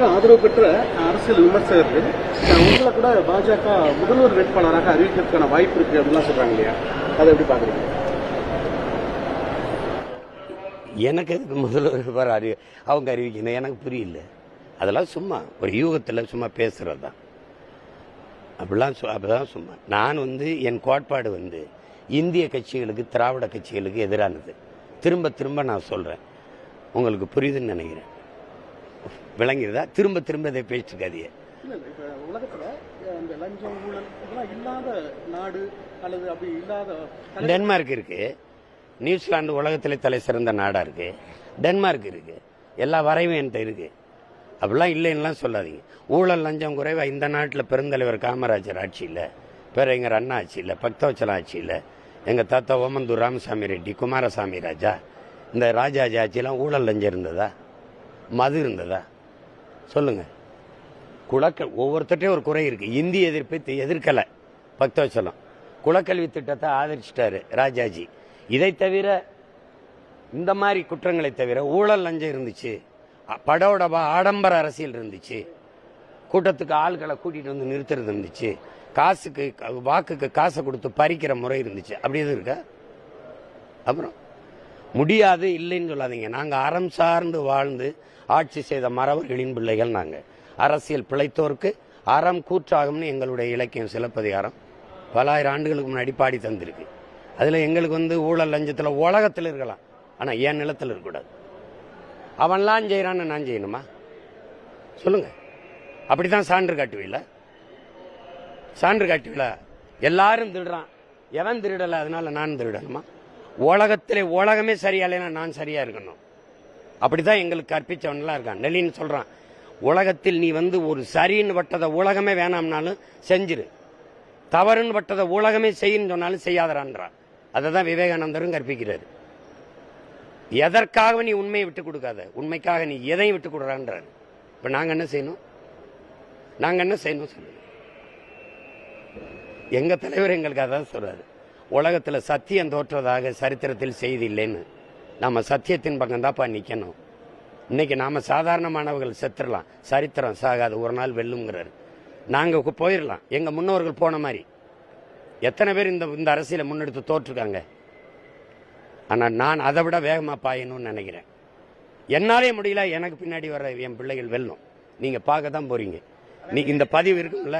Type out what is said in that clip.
பாஜக ஆதரவு பெற்ற அரசியல் விமர்சகர்கள் உங்களை கூட பாஜக முதல்வர் வேட்பாளராக அறிவிக்கிறதுக்கான வாய்ப்பு இருக்கு அப்படிலாம் சொல்றாங்க இல்லையா, அதை எப்படி பாக்குறீங்க? எனக்கு எதுக்கு முதல்வர் அவங்க அறிவிக்கணும், எனக்கு புரியல. அதெல்லாம் சும்மா ஒரு யூகத்தில் சும்மா பேசுறது தான். அப்படிதான் சும்மா. நான் என் கோட்பாடு இந்திய கட்சிகளுக்கு திராவிட கட்சிகளுக்கு எதிரானது. திரும்ப திரும்ப நான் சொல்றேன், உங்களுக்கு புரியுதுன்னு நினைக்கிறேன். விளங்கிருதா? திரும்ப திரும்ப இதை பேசிருக்காதீங்க. உலகத்துல இந்த லஞ்சம் ஊழல் இதெல்லாம் இல்லாத நாடு அல்லது அப்படி இல்லாத டென்மார்க் இருக்கு, நியூசிலாந்து உலகத்திலே தலை சிறந்த நாடா இருக்கு, டென்மார்க் இருக்கு, எல்லா வரைவும் என்கிட்ட இருக்கு. அப்படிலாம் இல்லைன்னுலாம் சொல்லாதீங்க. ஊழல் லஞ்சம் குறைவா இந்த நாட்டில் பெருந்தலைவர் காமராஜர் ஆட்சியில், பேரறிஞர் அண்ணா ஆட்சியில், பக்தவச்சலம் ஆட்சியில், எங்கள் தாத்தா ஓமந்தூர் ராமசாமி ரெட்டி, குமாரசாமி ராஜா, இந்த ராஜாஜி ஆட்சியெல்லாம் ஊழல் லஞ்சம் இருந்ததா? மது இருந்ததா? சொல்லுங்க. குலக்கல் ஒவ்வொருத்தட்டையும் ஒரு குறை இருக்கு. இந்திய எதிர்ப்பை எதிர்க்கலை பக்தவச்சலம், குலக்கல்வி திட்டத்தை ஆதரிச்சிட்டாரு ராஜாஜி. இதை தவிர இந்த மாதிரி குற்றங்களை தவிர ஊழல் லஞ்சம் இருந்துச்சு, படோடபா ஆடம்பர அரசியல் இருந்துச்சு, கூட்டத்துக்கு ஆள்களை கூட்டிட்டு வந்து நிறுத்துறது இருந்துச்சு, காசுக்கு வாக்குக்கு காசை கொடுத்து பறிக்கிற முறை இருந்துச்சு. அப்படி எதுவும் இருக்கா? அப்புறம் முடியாது இல்லைன்னு சொல்லாதீங்க. நாங்கள் அறம் சார்ந்து வாழ்ந்து ஆட்சி செய்த மறவர்களின் பிள்ளைகள். நாங்கள் அரசியல் பிழைத்தோருக்கு அறம் கூற்றாகும்னு எங்களுடைய இலக்கியம் சிலப்பதிகாரம் பல ஆயிரம் ஆண்டுகளுக்கு முன்னாடி பாடி தந்திருக்கு. அதில் எங்களுக்கு ஊழல் லஞ்சத்தில் உலகத்தில் இருக்கலாம், ஆனால் என் நிலத்தில் இருக்கக்கூடாது. அவன்லாம் செய்யறான்னு நான் செய்யணுமா? சொல்லுங்க. அப்படித்தான் சான்று காட்டுவீல? சான்று காட்டுவீல? எல்லாரும் திருடுறான், எவன் திருடல அதனால நான் திருடணுமா? உலகத்திலே உலகமே சரியா இல்லைன்னா நான் சரியா இருக்கணும். அப்படிதான் எங்களுக்கு கற்பிச்சவன்லாம் இருக்கான். நெல்லின்னு சொல்றான், உலகத்தில் நீ ஒரு சரின்னு பட்டதை உலகமே வேணாம்னாலும் செஞ்சிரு, தவறுன்னு பட்டதை உலகமே செய்யன்னு சொன்னாலும் செய்யாதரான்றான். அதை தான் விவேகானந்தரும் கற்பிக்கிறாரு. எதற்காக நீ உண்மையை விட்டுக் கொடுக்காத, உண்மைக்காக நீ எதையும் விட்டுக் கொடுறான்றாரு. இப்ப நாங்க என்ன செய்யணும்? சொல்லுங்க. எங்க தலைவர் எங்களுக்கு அதான் சொல்றாரு, உலகத்துல சத்தியம் தோற்றதாக சரித்திரத்தில் செய்தி இல்லைன்னு. நம்ம சத்தியத்தின் பக்கம் தான்ப்பா நிக்கணும். இன்னைக்கு நாம சாதாரணமானவர்கள் செத்துடலாம், சரித்திரம் சாகாது, ஒரு நாள் வெல்லுங்கிறாரு. நாங்க போயிடலாம், எங்க முன்னோர்கள் போன மாதிரி. எத்தனை பேர் இந்த அரசியலை முன்னெடுத்து தோற்றுருக்காங்க. ஆனா நான் அதை விட வேகமா பாயணும்னு நினைக்கிறேன். என்னாலே முடியல, எனக்கு பின்னாடி வர என் பிள்ளைகள் வெல்லும். நீங்க பார்க்க தான் போறீங்க. நீங்க இந்த பதிவு இருக்கும்ல,